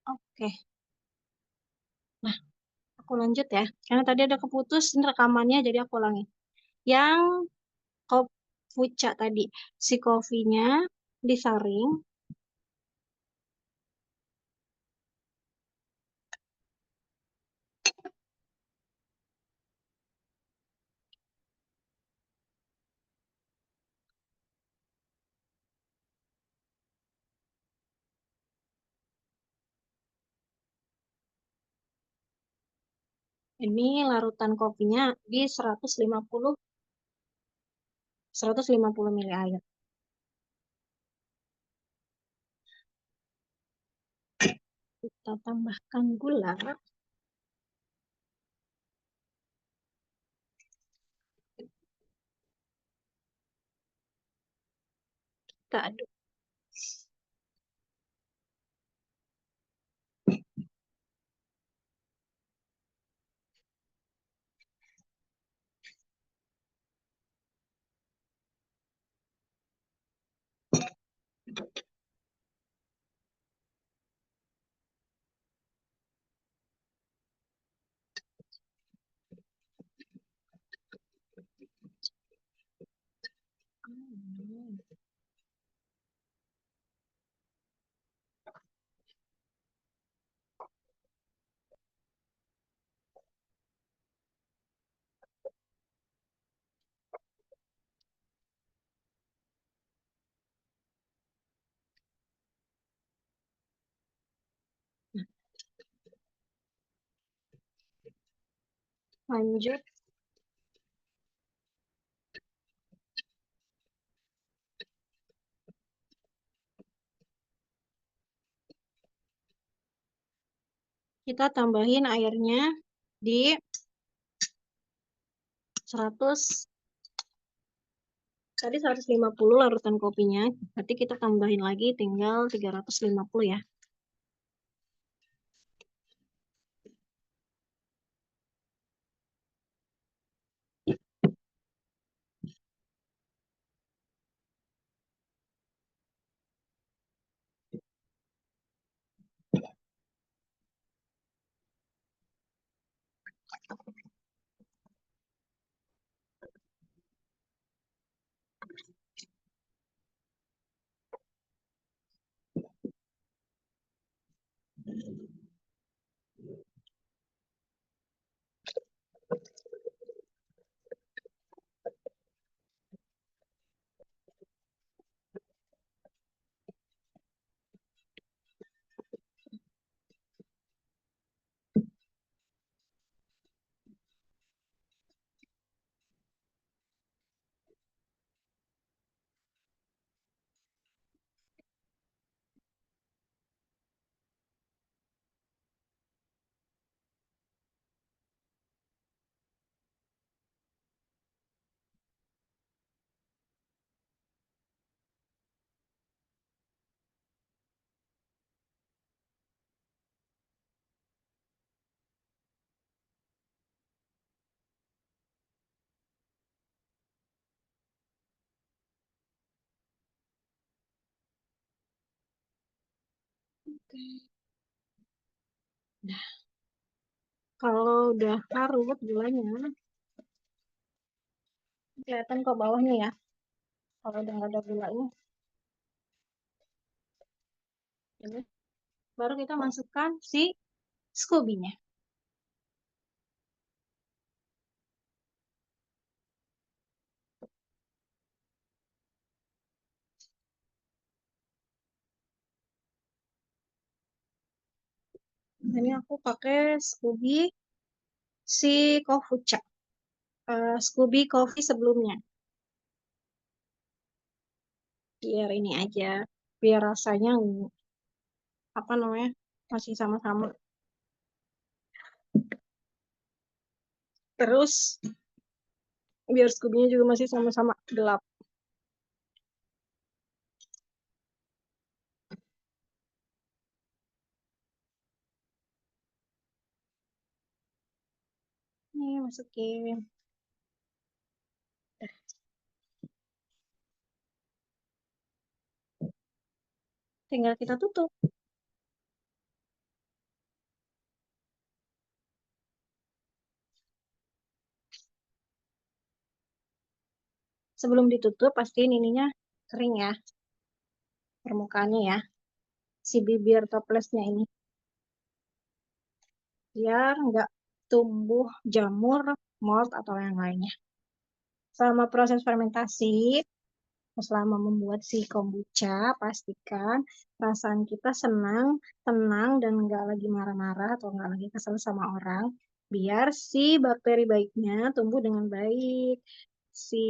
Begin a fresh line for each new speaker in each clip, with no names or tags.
Oke, nah aku lanjut ya. Karena tadi ada keputus rekamannya, jadi aku ulangi. Yang kombucha tadi, si kopinya disaring, ini larutan kopinya di 150 ml air. Kita tambahkan gula. Kita aduk. Lanjut, kita tambahin airnya di 100, tadi 150 larutan kopinya, berarti kita tambahin lagi tinggal 350 ya. Oke. Nah, kalau udah larut gulanya, kelihatan kok bawahnya ya. Kalau udah nggak ada gulanya, ini baru kita masukkan si Scooby-nya. Ini aku pakai Scooby si kombucha, Scooby Coffee sebelumnya. Biar ini aja, biar rasanya apa namanya masih sama-sama. Terus biar Scooby-nya juga masih sama-sama gelap. Nih masukin. Tinggal kita tutup. Sebelum ditutup, pastiin ininya kering ya, permukaannya ya, si bibir toplesnya ini. Biar nggak tumbuh jamur, mold, atau yang lainnya. Selama proses fermentasi, selama membuat si kombucha, pastikan perasaan kita senang, tenang, dan nggak lagi marah-marah atau nggak lagi kesel sama orang. Biar si bakteri baiknya tumbuh dengan baik, si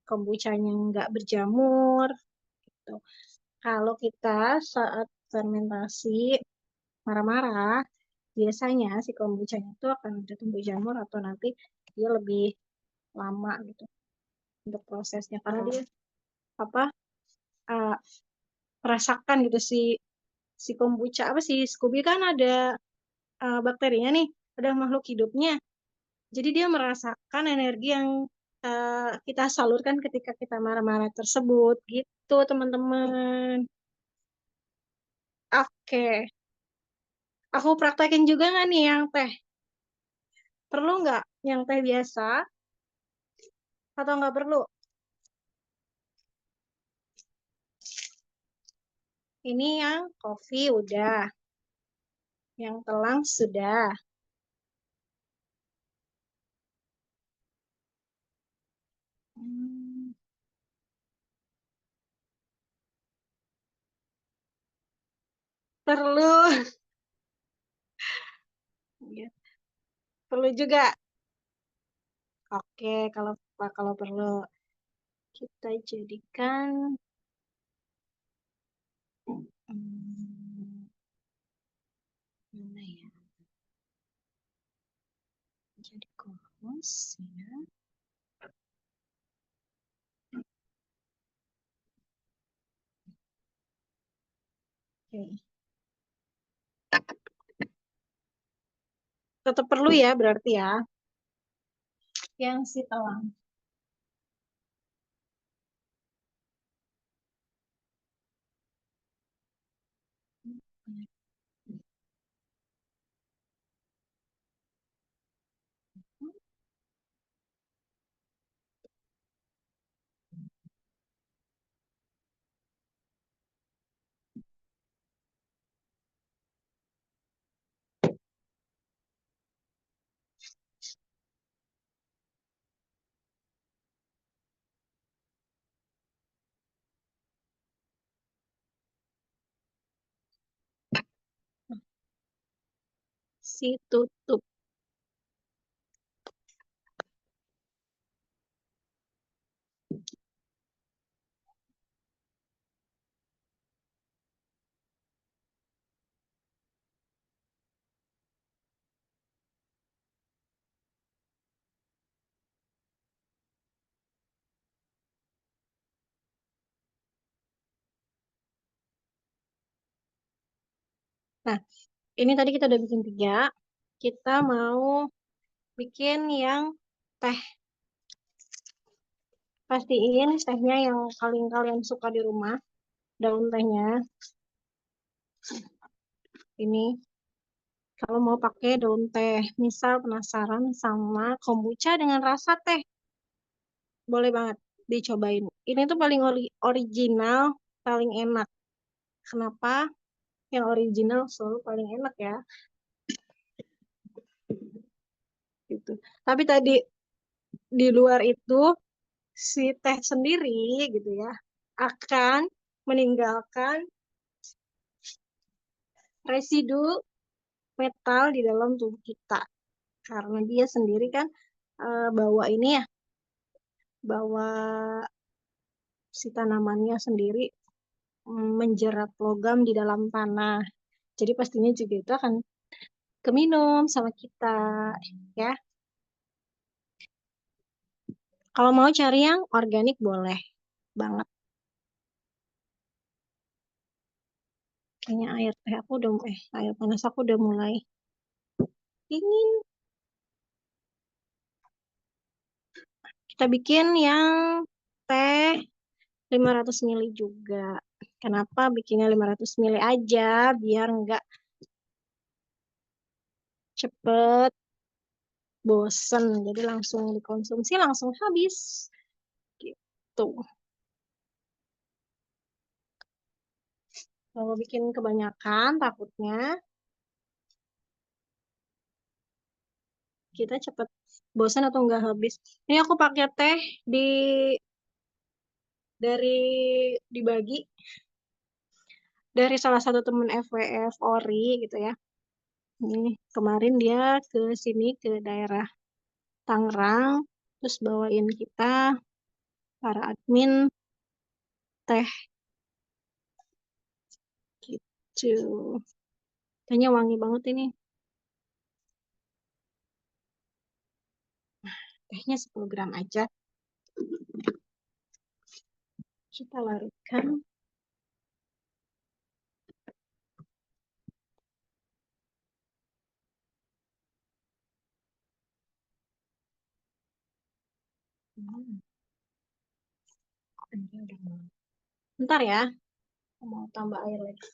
kombuchanya nggak berjamur. Gitu. Kalau kita saat fermentasi marah-marah, biasanya si kombuchanya itu akan udah tumbuh jamur atau nanti dia lebih lama gitu untuk prosesnya karena dia apa uh, merasakan gitu si si kombucha apa sih Scooby kan ada bakterinya nih, ada makhluk hidupnya. Jadi dia merasakan energi yang kita salurkan ketika kita marah-marah tersebut gitu teman-teman. Oke, aku praktekin juga nggak nih yang teh? Perlu nggak yang teh biasa atau nggak perlu? Ini yang kopi udah, yang telang sudah. Hmm, perlu. Ya, perlu juga. Oke, kalau kalau perlu kita jadikan hmm, mana ya? Jadi kohos ya. Oke. Tetap perlu ya berarti ya. Yang si telang. Si tutup. Nah, ini tadi kita udah bikin tiga. Kita mau bikin yang teh. Pastiin tehnya yang paling kalian suka di rumah. Daun tehnya ini. Kalau mau pakai daun teh, misal penasaran sama kombucha dengan rasa teh, boleh banget dicobain. Ini tuh paling original, paling enak. Kenapa? Yang original selalu paling enak ya, gitu. Tapi tadi di luar itu si teh sendiri gitu ya akan meninggalkan residu metal di dalam tubuh kita karena dia sendiri kan bawa ini ya, bawa si tanamannya sendiri menjerat logam di dalam tanah. Jadi pastinya juga itu akan keminum sama kita ya. Kalau mau cari yang organik boleh banget. Kayaknya air teh aku udah air panas aku udah mulai dingin. Kita bikin yang teh 500 ml juga. Kenapa bikinnya 500 ml aja? Biar nggak cepet bosen. Jadi langsung dikonsumsi, langsung habis. Gitu. Tuh. Kalau bikin kebanyakan, takutnya kita cepet bosan atau nggak habis. Ini aku pakai teh di dari dibagi dari salah satu temen FWF Ori gitu ya. Ini kemarin dia ke sini ke daerah Tangerang, terus bawain kita para admin teh gitu. Tehnya wangi banget ini. Tehnya 10 gram aja. Kita larutkan. Hmm, ini udah mau. Bentar ya, mau tambah air lagi.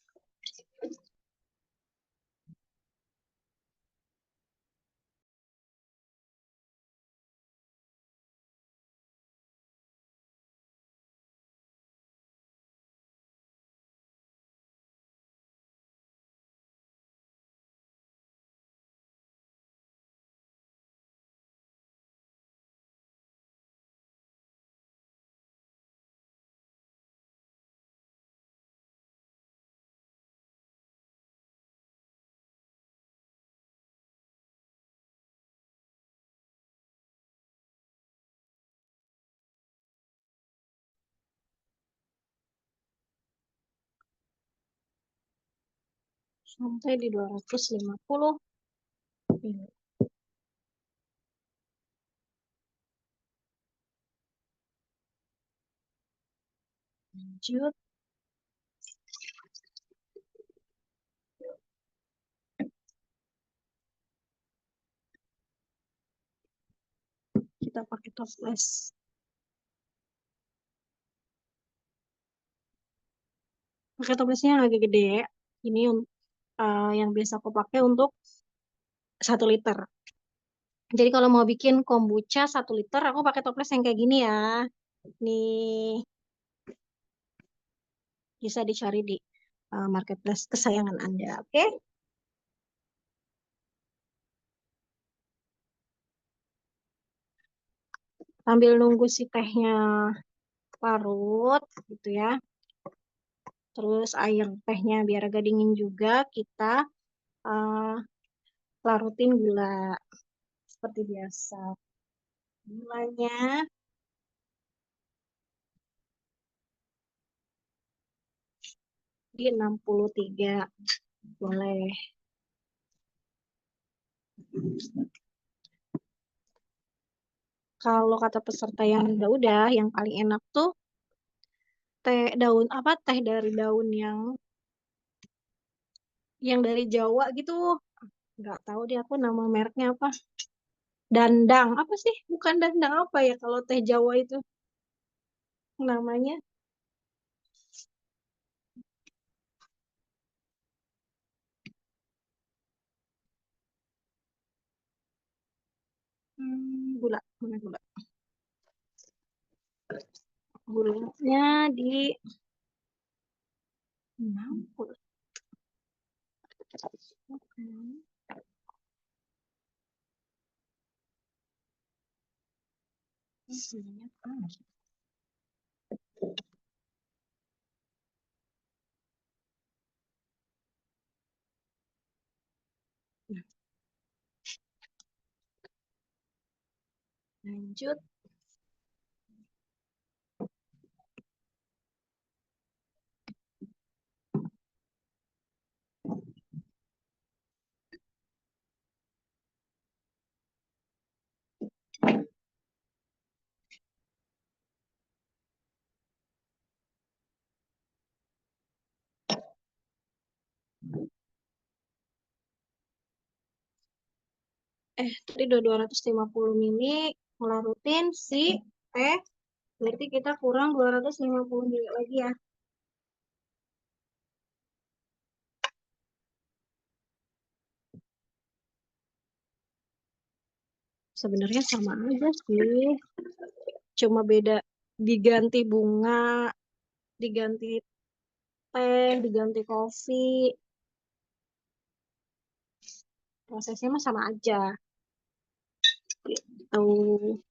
Sampai di 250 ml. Lanjut, kita pakai toples. Pakai toplesnya yang agak gede. Ini yang biasa aku pakai untuk 1 liter. Jadi kalau mau bikin kombucha 1 liter, aku pakai toples yang kayak gini ya. Nih, bisa dicari di marketplace kesayangan Anda, oke? Sambil nunggu si tehnya larut, gitu ya. Terus air tehnya biar agak dingin juga, kita uh, larutin gula seperti biasa. Gulanya di 63, boleh. Kalau kata peserta yang udah, yang paling enak tuh teh daun apa teh dari daun yang dari Jawa gitu. Nggak tahu deh aku nama mereknya apa. Dandang apa sih? Bukan dandang apa ya kalau teh Jawa itu namanya? Gula, mana gula? Gulanya di 60. Oke. Isinya apa? Nah, lanjut. Tadi udah 250 mili ngelarutin si teh. Berarti kita kurang 250 mili lagi ya. Sebenarnya sama aja sih. Cuma beda diganti bunga, diganti teh, diganti kopi. Prosesnya mah sama aja gitu.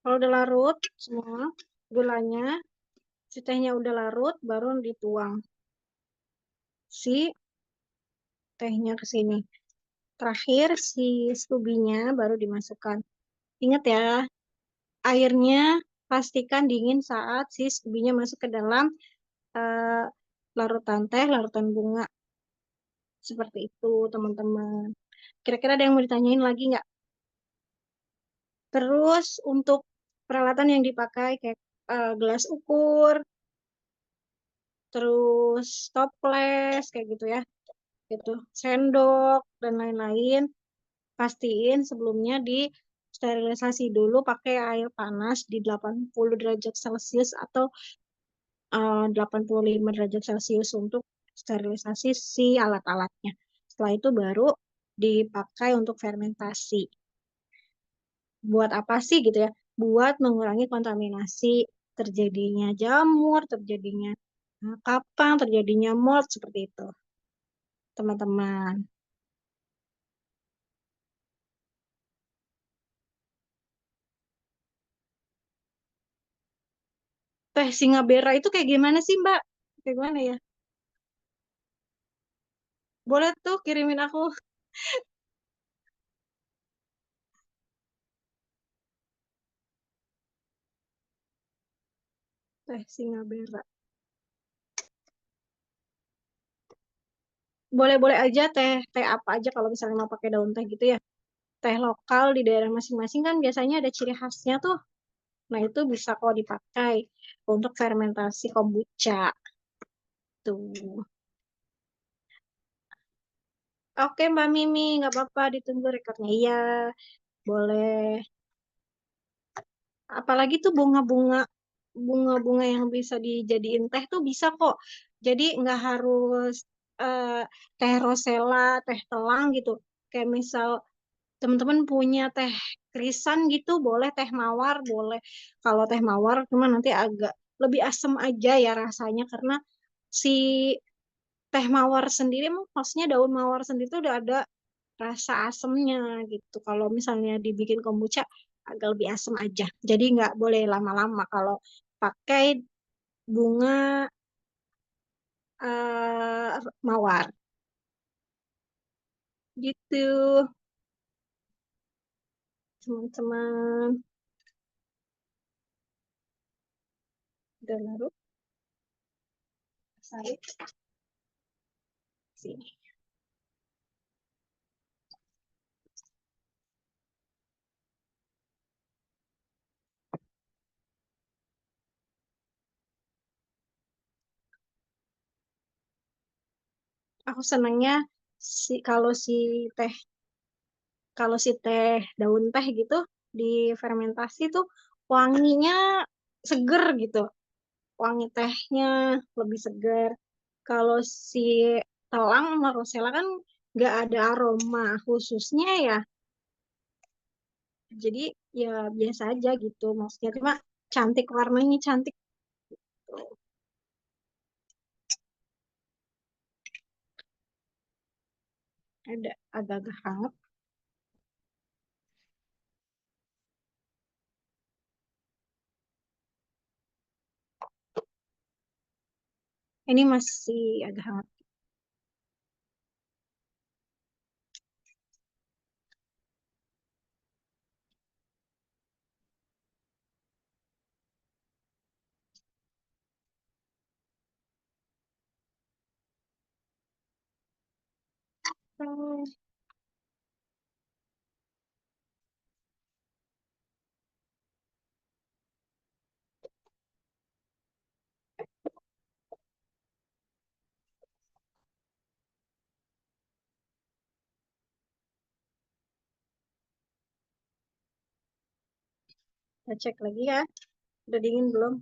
Kalau udah larut semua gulanya, si tehnya udah larut, baru dituang si tehnya ke sini. Terakhir si stubinya baru dimasukkan. Ingat ya, airnya pastikan dingin saat si stubinya masuk ke dalam eh, larutan teh, larutan bunga. Seperti itu, teman-teman. Kira-kira ada yang mau ditanyain lagi nggak? Terus untuk peralatan yang dipakai kayak gelas ukur, terus toples kayak gitu ya, gitu, sendok dan lain-lain. Pastiin sebelumnya di sterilisasi dulu pakai air panas di 80 derajat Celcius atau 85 derajat Celcius untuk sterilisasi si alat-alatnya. Setelah itu baru dipakai untuk fermentasi. Buat apa sih gitu ya? Buat mengurangi kontaminasi terjadinya jamur, terjadinya kapang, terjadinya mold seperti itu, teman-teman. Teh Singabera itu kayak gimana sih, Mbak? Kayak gimana ya? Boleh tuh kirimin aku teh Singabera. Boleh-boleh aja teh teh apa aja kalau misalnya mau pakai daun teh gitu ya. Teh lokal di daerah masing-masing kan biasanya ada ciri khasnya tuh. Nah, itu bisa kok dipakai untuk fermentasi kombucha tuh. Oke, Mbak Mimi, nggak apa-apa ditunggu rekornya. Iya, boleh. Apalagi tuh bunga-bunga yang bisa dijadiin teh tuh bisa kok. Jadi nggak harus eh, teh rosella, teh telang gitu. Kayak misal teman-teman punya teh krisan gitu, boleh teh mawar, boleh. Kalau teh mawar cuma nanti agak lebih asam aja ya rasanya karena si teh mawar sendiri, maksudnya daun mawar sendiri tuh udah ada rasa asemnya gitu. Kalau misalnya dibikin kombucha agak lebih asam aja. Jadi nggak boleh lama-lama kalau pakai bunga mawar gitu, teman-teman. Udah larut sari sini. Aku senangnya kalau teh si teh daun teh gitu difermentasi tuh wanginya seger gitu. Wangi tehnya lebih segar. Kalau si telang sama rosella kan nggak ada aroma khususnya ya. Jadi ya biasa aja gitu. Maksudnya cuma cantik, warnanya cantik tuh. Ada agak-agak hangat. Ini masih agak hangat. Hmm, kita cek lagi ya. Udah dingin belum?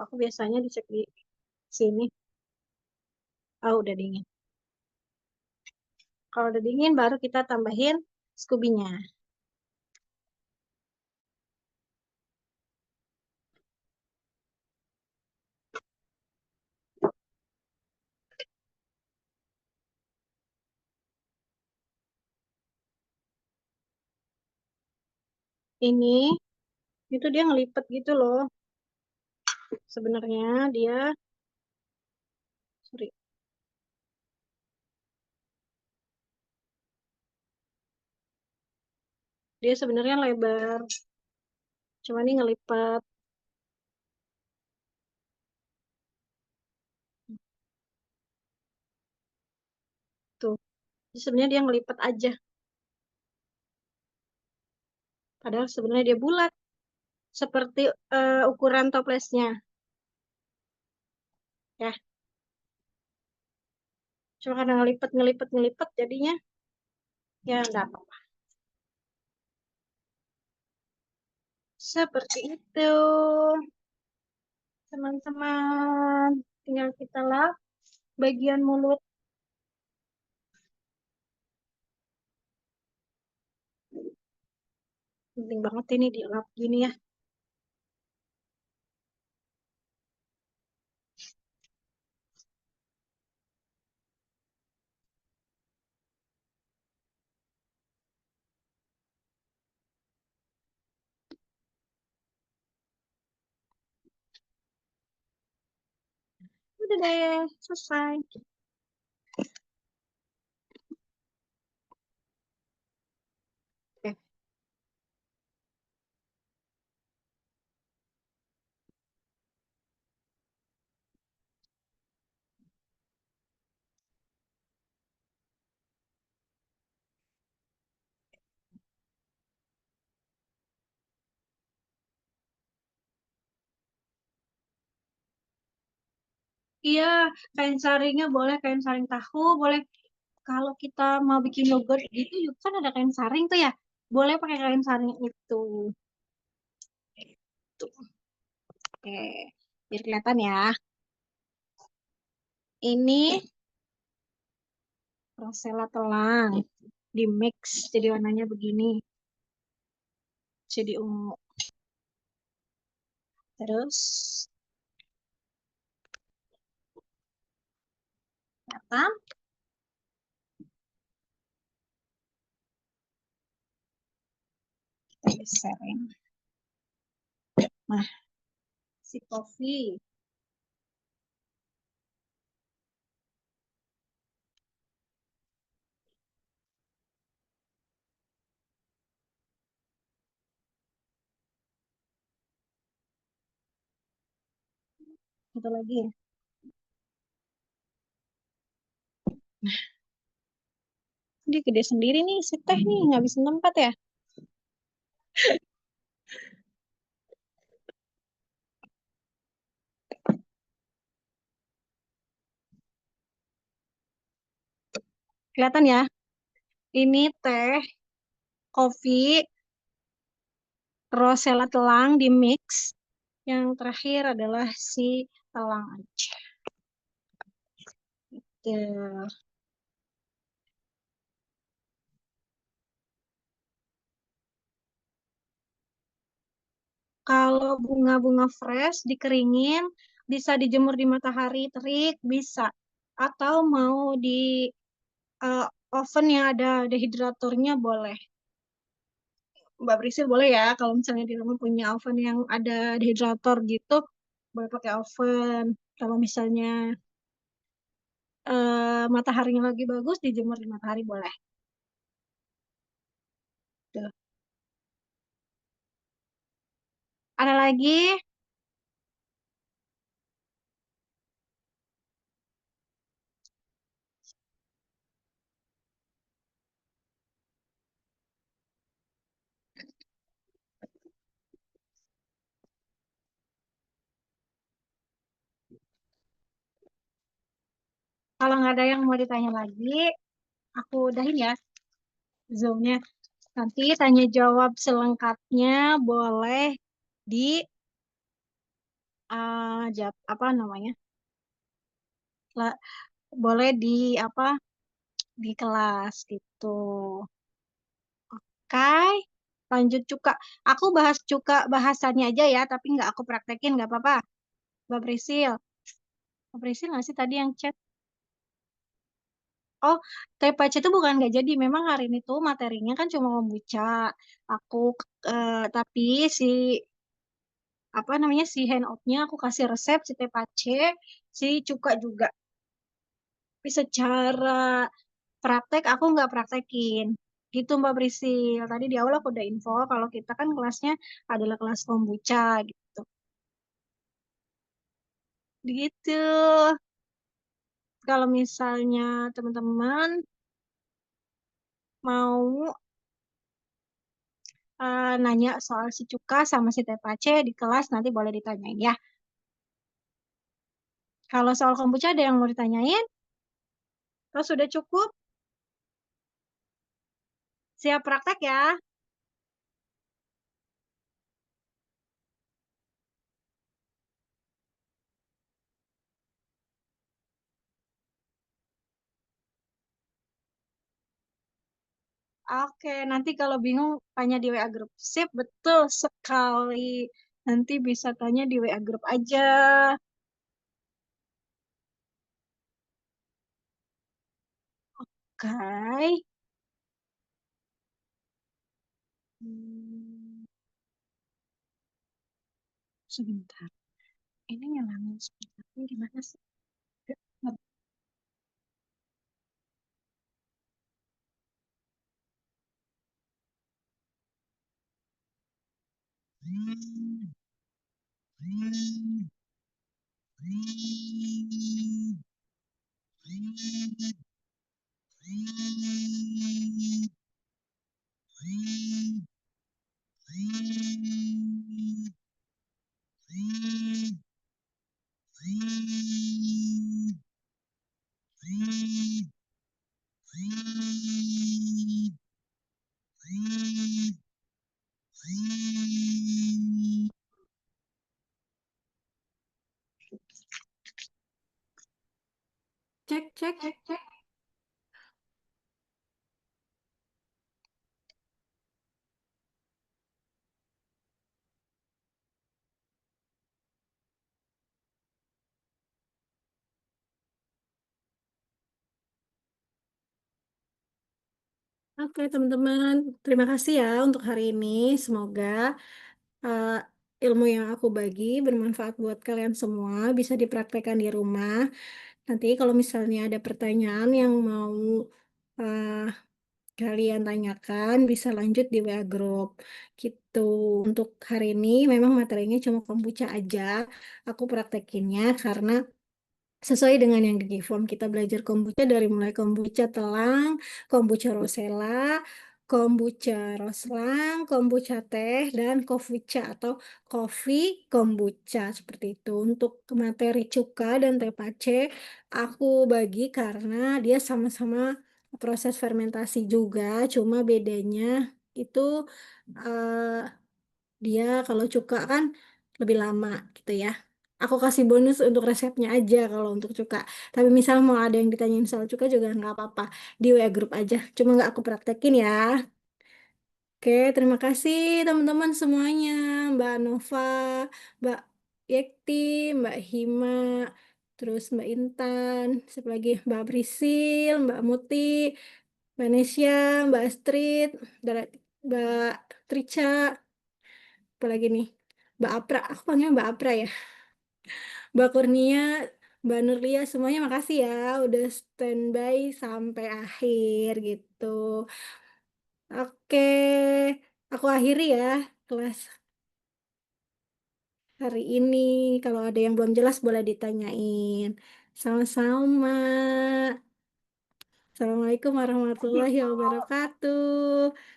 Aku biasanya dicek di sini. Oh, udah dingin. Kalau udah dingin, baru kita tambahin Scooby-nya. Ini, itu dia ngelipet gitu loh. Sebenarnya dia, sorry, dia sebenarnya lebar. Cuma ini ngelipet. Tuh. Jadi sebenarnya dia ngelipet aja. Padahal sebenarnya dia bulat. Seperti ukuran toplesnya. Ya, cuma karena ngelipet, ngelipet, ngelipet, jadinya ya enggak apa-apa. Seperti itu, teman-teman. Tinggal kita lap bagian mulut. Penting banget ini dilap gini ya. Udah deh, selesai. Oke, iya, kain saringnya boleh, kain saring tahu, boleh. Kalau kita mau bikin yogurt gitu, juga kan ada kain saring tuh ya. Boleh pakai kain saring itu. Tuh, oke. Biar kelihatan ya. Ini rosella telang. Di mix, jadi warnanya begini. Jadi ungu. Terus, kelihatan. Kita geserin. Nah, si coffee. Satu lagi ya. Dia gede sendiri nih, si teh nih. Ngabisin tempat ya. Kelihatan ya. Ini teh, kopi, rosella telang di mix. Yang terakhir adalah si telang aja. Tuh. Kalau bunga-bunga fresh dikeringin, bisa dijemur di matahari terik, bisa. Atau mau di eh, oven yang ada dehidratornya boleh. Mbak Priscil boleh ya, kalau misalnya di rumah punya oven yang ada dehydrator gitu, boleh pakai oven. Kalau misalnya mataharinya lagi bagus, dijemur di matahari boleh. Tuh. Ada lagi? Kalau nggak ada yang mau ditanya lagi, aku udahin ya Zoom-nya. Nanti tanya jawab selengkapnya boleh di apa namanya? La- Boleh di apa? Di kelas gitu. Kai, lanjut cuka. Aku bahas cuka bahasannya aja ya, tapi nggak aku praktekin, nggak apa-apa. Mbak Prisil. Mbak Prisil nggak sih tadi yang chat? Oh, TPC itu bukan nggak jadi. Memang hari ini tuh materinya kan cuma kombucha. Aku, tapi si apa namanya si handoutnya aku kasih resep si TPC, si cuka juga. Tapi secara praktek aku nggak praktekin. Gitu Mbak Prisil. Tadi di awal aku udah info kalau kita kan kelasnya adalah kelas kombucha gitu. Gitu. Kalau misalnya teman-teman mau nanya soal si Cuka sama si Tepace di kelas nanti boleh ditanyain ya. Kalau soal kombucha ada yang mau ditanyain? Terus sudah cukup? Siap praktek ya? Oke, nanti kalau bingung tanya di WA Group. Sip, betul sekali. Nanti bisa tanya di WA Group aja. Oke. Hmm, sebentar. Ini nyalain speakernya gimana sih? Cek, cek. Oke, teman-teman. Terima kasih ya untuk hari ini. Semoga eh, ilmu yang aku bagi bermanfaat buat kalian semua, bisa dipraktekkan di rumah. Nanti kalau misalnya ada pertanyaan yang mau eh, kalian tanyakan, bisa lanjut di WA Group. Gitu. Untuk hari ini memang materinya cuma kombucha aja. Aku praktekinnya karena sesuai dengan yang di form kita belajar kombucha dari mulai kombucha telang, kombucha rosella, kombucha roslang, kombucha teh, dan kombucha atau kopi kombucha seperti itu. Untuk materi cuka dan tepace, aku bagi karena dia sama-sama proses fermentasi juga, cuma bedanya itu eh, dia kalau cuka kan lebih lama gitu ya. Aku kasih bonus untuk resepnya aja kalau untuk cuka. Tapi misal mau ada yang ditanyain soal cuka juga nggak apa-apa. Di WA grup aja. Cuma nggak aku praktekin ya. Oke, terima kasih teman-teman semuanya. Mbak Nova, Mbak Yekti, Mbak Hima, terus Mbak Intan, siapa lagi? Mbak Prisil, Mbak Muti, Mbak Nesya, Mbak Astrid, Mbak Trica, apalagi nih Mbak Apra, aku panggilnya Mbak Apra ya. Mbak Kurnia, Mbak Nurlia, semuanya makasih ya udah standby sampai akhir gitu. Oke, aku akhiri ya kelas hari ini. Kalau ada yang belum jelas boleh ditanyain. Sama-sama. Assalamualaikum warahmatullahi wabarakatuh.